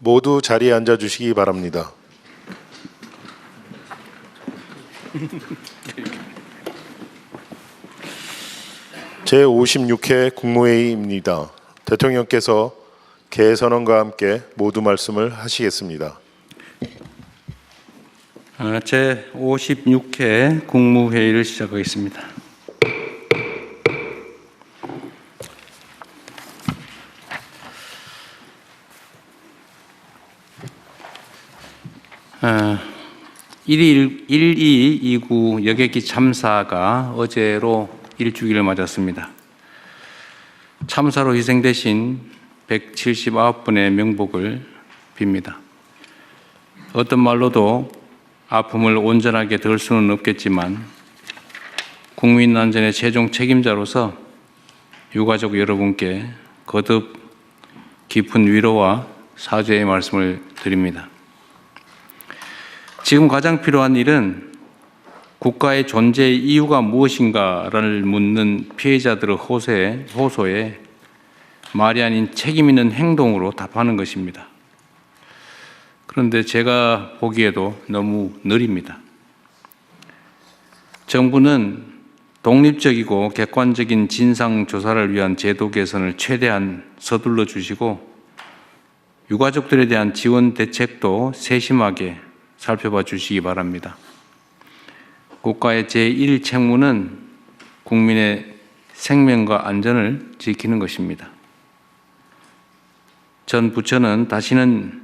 모두 자리에 앉아 주시기 바랍니다. 제56회 국무회의입니다. 대통령께서 개선언과 함께 모두 말씀을 하시겠습니다. 제56회 국무회의를 시작하겠습니다. 아, 1229 여객기 참사가 어제로 일주기를 맞았습니다. 참사로 희생되신 179분의 명복을 빕니다. 어떤 말로도 아픔을 온전하게 덜 수는 없겠지만 국민 안전의 최종 책임자로서 유가족 여러분께 거듭 깊은 위로와 사죄의 말씀을 드립니다. 지금 가장 필요한 일은 국가의 존재의 이유가 무엇인가를 묻는 피해자들의 호소에 말이 아닌 책임 있는 행동으로 답하는 것입니다. 그런데 제가 보기에도 너무 느립니다. 정부는 독립적이고 객관적인 진상조사를 위한 제도 개선을 최대한 서둘러 주시고 유가족들에 대한 지원 대책도 세심하게 살펴봐 주시기 바랍니다. 국가의 제1책무는 국민의 생명과 안전을 지키는 것입니다. 전 부처는 다시는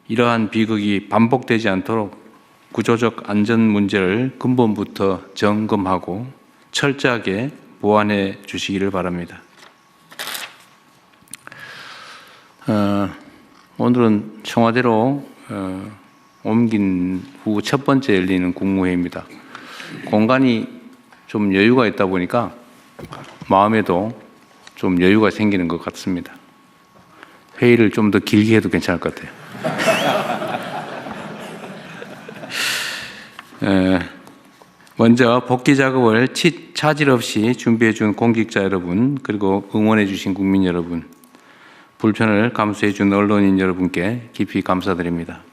이러한 비극이 반복되지 않도록 구조적 안전 문제를 근본부터 점검하고 철저하게 보완해 주시기를 바랍니다. 오늘은 청와대로 옮긴 후 첫 번째 열리는 국무회의입니다. 공간이 좀 여유가 있다 보니까 마음에도 좀 여유가 생기는 것 같습니다. 회의를 좀 더 길게 해도 괜찮을 것 같아요. 먼저 복귀 작업을 차질 없이 준비해 준 공직자 여러분, 그리고 응원해 주신 국민 여러분, 불편을 감수해 준 언론인 여러분께 깊이 감사드립니다.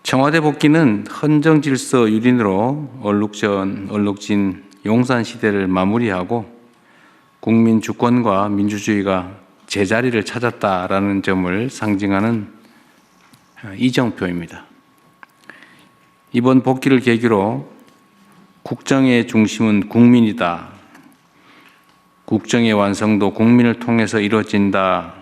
청와대 복귀는 헌정질서 유린으로 얼룩진 용산 시대를 마무리하고 국민 주권과 민주주의가 제자리를 찾았다라는 점을 상징하는 이정표입니다. 이번 복귀를 계기로 국정의 중심은 국민이다. 국정의 완성도 국민을 통해서 이루어진다라는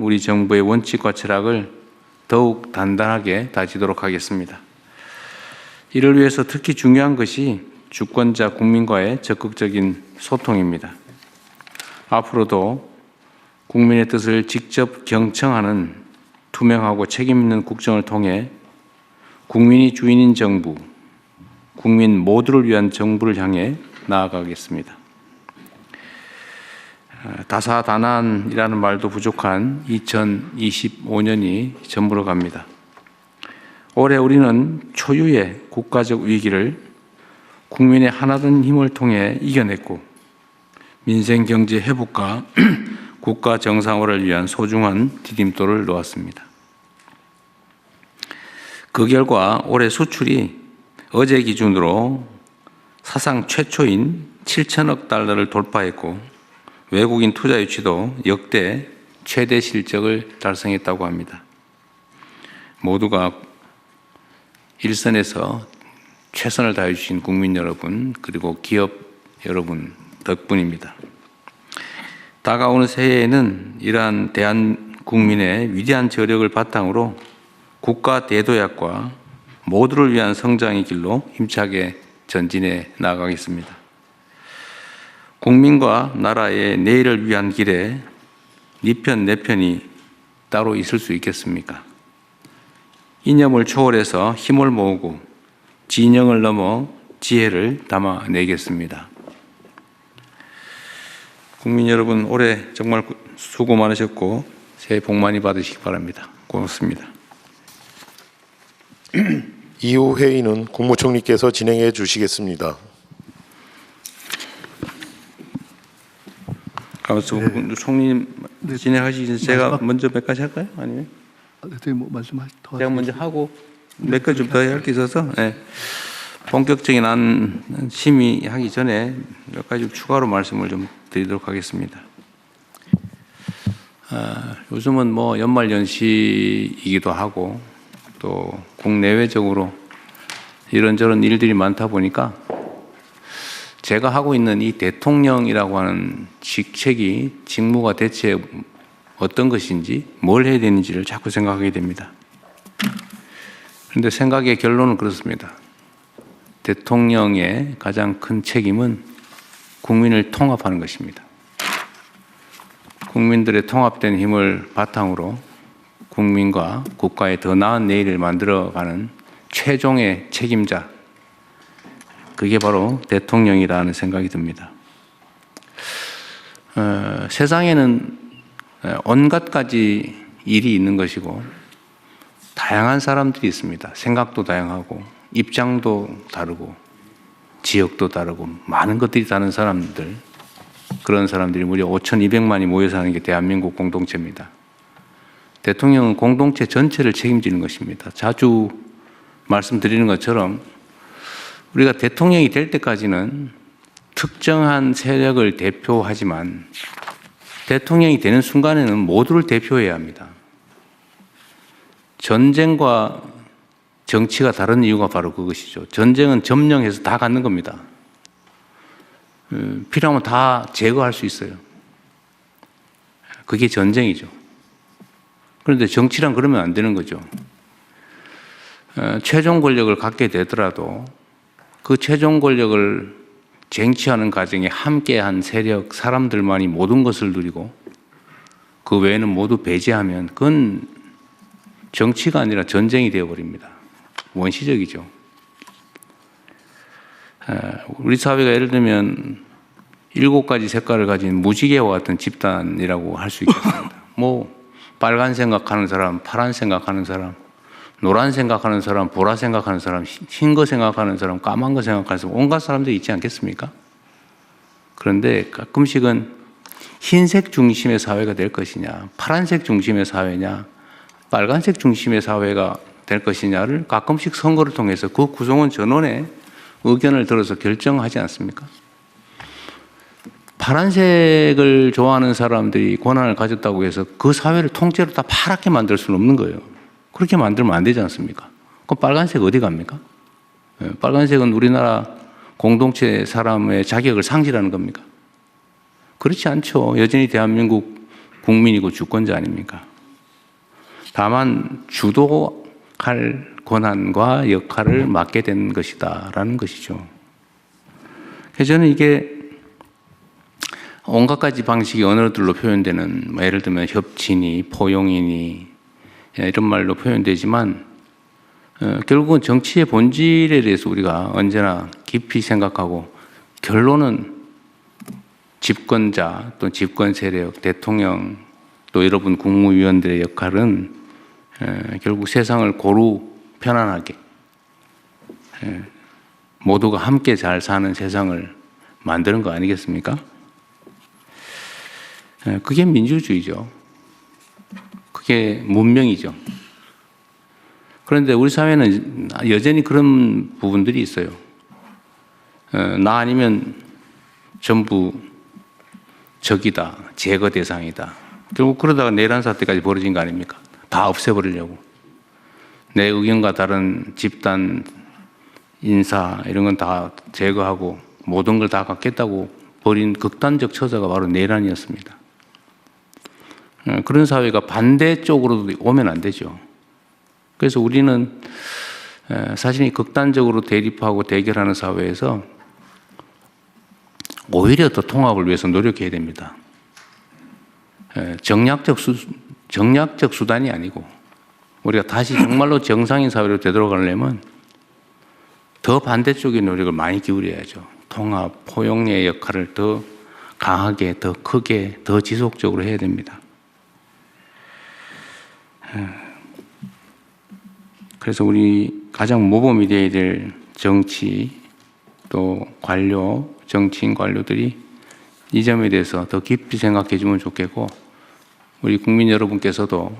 우리 정부의 원칙과 철학을 더욱 단단하게 다지도록 하겠습니다. 이를 위해서 특히 중요한 것이 주권자 국민과의 적극적인 소통입니다. 앞으로도 국민의 뜻을 직접 경청하는 투명하고 책임 있는 국정을 통해 국민이 주인인 정부, 국민 모두를 위한 정부를 향해 나아가겠습니다. 다사다난이라는 말도 부족한 2025년이 저물어 갑니다. 올해 우리는 초유의 국가적 위기를 국민의 하나된 힘을 통해 이겨냈고 민생 경제 회복과 국가 정상화를 위한 소중한 디딤돌을 놓았습니다. 그 결과 올해 수출이 어제 기준으로 사상 최초인 7천억 달러를 돌파했고 외국인 투자 유치도 역대 최대 실적을 달성했다고 합니다. 모두가 일선에서 최선을 다해 주신 국민 여러분, 그리고 기업 여러분 덕분입니다. 다가오는 새해에는 이러한 대한국민의 위대한 저력을 바탕으로 국가 대도약과 모두를 위한 성장의 길로 힘차게 전진해 나가겠습니다. 국민과 나라의 내일을 위한 길에 네 편, 내 편이 따로 있을 수 있겠습니까? 이념을 초월해서 힘을 모으고 진영을 넘어 지혜를 담아내겠습니다. 국민 여러분, 올해 정말 수고 많으셨고 새해 복 많이 받으시기 바랍니다. 고맙습니다. 이후 회의는 국무총리께서 진행해 주시겠습니다. 총리님 진행하시기 전에 제가 마지막- 먼저 몇 가지 할까요? 아니면 대통령 뭐 말씀하시 더 제가 먼저 하고 몇 가지 좀 더 할 게 있어서 본격적인 심의하기 전에 몇 가지 좀 추가로 말씀을 좀 드리도록 하겠습니다. 요즘은 뭐 연말연시이기도 하고 또 국내외적으로 이런저런 일들이 많다 보니까 제가 하고 있는 이 대통령이라고 하는 직무가 대체 어떤 것인지 뭘 해야 되는지를 자꾸 생각하게 됩니다. 그런데 생각의 결론은 그렇습니다. 대통령의 가장 큰 책임은 국민을 통합하는 것입니다. 국민들의 통합된 힘을 바탕으로 국민과 국가의 더 나은 내일을 만들어가는 최종의 책임자, 그게 바로 대통령이라는 생각이 듭니다. 세상에는 온갖 가지 일이 있는 것이고 다양한 사람들이 있습니다. 생각도 다양하고 입장도 다르고 지역도 다르고 많은 것들이 다른 사람들, 그런 사람들이 무려 5,200만이 모여 사는 게 대한민국 공동체입니다. 대통령은 공동체 전체를 책임지는 것입니다. 자주 말씀드리는 것처럼 우리가 대통령이 될 때까지는 특정한 세력을 대표하지만 대통령이 되는 순간에는 모두를 대표해야 합니다. 전쟁과 정치가 다른 이유가 바로 그것이죠. 전쟁은 점령해서 다 갖는 겁니다. 필요하면 다 제거할 수 있어요. 그게 전쟁이죠. 그런데 정치란 그러면 안 되는 거죠. 최종 권력을 갖게 되더라도 그 최종 권력을 쟁취하는 과정에 함께한 세력, 사람들만이 모든 것을 누리고 그 외에는 모두 배제하면 그건 정치가 아니라 전쟁이 되어버립니다. 원시적이죠. 우리 사회가 예를 들면 7가지 색깔을 가진 무지개와 같은 집단이라고 할 수 있겠습니다. 뭐 빨간 생각하는 사람, 파란 생각하는 사람, 노란 생각하는 사람, 보라 생각하는 사람, 흰 거 생각하는 사람, 까만 거 생각하는 사람, 온갖 사람들이 있지 않겠습니까? 그런데 가끔씩은 흰색 중심의 사회가 될 것이냐, 파란색 중심의 사회냐, 빨간색 중심의 사회가 될 것이냐를 가끔씩 선거를 통해서 그 구성원 전원의 의견을 들어서 결정하지 않습니까? 파란색을 좋아하는 사람들이 권한을 가졌다고 해서 그 사회를 통째로 다 파랗게 만들 수는 없는 거예요. 그렇게 만들면 안 되지 않습니까? 그럼 빨간색 어디 갑니까? 빨간색은 우리나라 공동체 사람의 자격을 상실하는 겁니까? 그렇지 않죠. 여전히 대한민국 국민이고 주권자 아닙니까? 다만 주도할 권한과 역할을 맡게 된 것이다라는 것이죠. 그래서 저는 이게 온갖 가지 방식의 언어들로 표현되는, 예를 들면 협친이, 포용이니 이런 말로 표현되지만 결국은 정치의 본질에 대해서 우리가 언제나 깊이 생각하고 결론은 집권자 또 집권 세력, 대통령 또 여러분 국무위원들의 역할은 결국 세상을 고루 편안하게 모두가 함께 잘 사는 세상을 만드는 거 아니겠습니까? 그게 민주주의죠. 그게 문명이죠. 그런데 우리 사회는 여전히 그런 부분들이 있어요. 나 아니면 전부 적이다, 제거 대상이다. 결국 그러다가 내란 사태까지 벌어진 거 아닙니까? 다 없애버리려고. 내 의견과 다른 집단, 인사 이런 건 다 제거하고 모든 걸 다 갖겠다고 벌인 극단적 처사가 바로 내란이었습니다. 그런 사회가 반대쪽으로도 오면 안 되죠. 그래서 우리는 사실 이 극단적으로 대립하고 대결하는 사회에서 오히려 더 통합을 위해서 노력해야 됩니다. 정략적 수단이 아니고 우리가 다시 정말로 정상인 사회로 되돌아가려면 더 반대쪽의 노력을 많이 기울여야죠. 통합, 포용의 역할을 더 강하게, 더 크게, 더 지속적으로 해야 됩니다. 그래서 우리 가장 모범이 되어야 될 정치 또 관료, 정치인 관료들이 이 점에 대해서 더 깊이 생각해 주면 좋겠고, 우리 국민 여러분께서도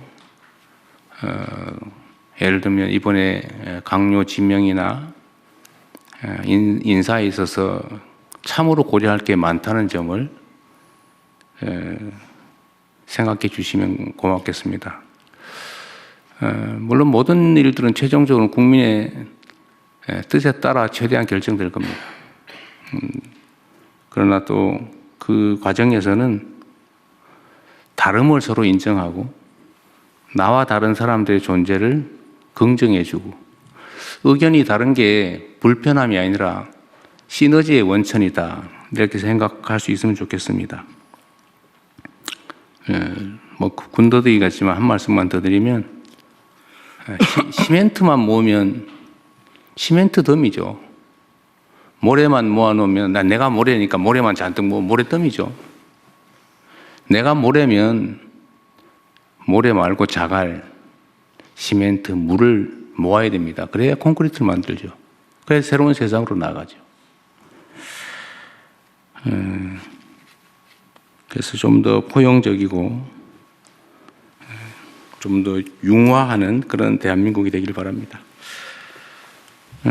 예를 들면 이번에 강요 지명이나 인사에 있어서 참으로 고려할 게 많다는 점을 생각해 주시면 고맙겠습니다. 물론 모든 일들은 최종적으로 국민의 뜻에 따라 최대한 결정될 겁니다. 그러나 또 그 과정에서는 다름을 서로 인정하고 나와 다른 사람들의 존재를 긍정해주고 의견이 다른 게 불편함이 아니라 시너지의 원천이다, 이렇게 생각할 수 있으면 좋겠습니다. 뭐 군더더기 같지만 한 말씀만 더 드리면, 시멘트만 모으면 시멘트 덤이죠. 모래만 모아놓으면, 내가 모래니까 모래만 잔뜩 모으면 모래덤이죠. 내가 모래면 모래 말고 자갈, 시멘트, 물을 모아야 됩니다. 그래야 콘크리트를 만들죠. 그래야 새로운 세상으로 나가죠. 그래서 좀 더 포용적이고 좀 더 융화하는 그런 대한민국이 되길 바랍니다.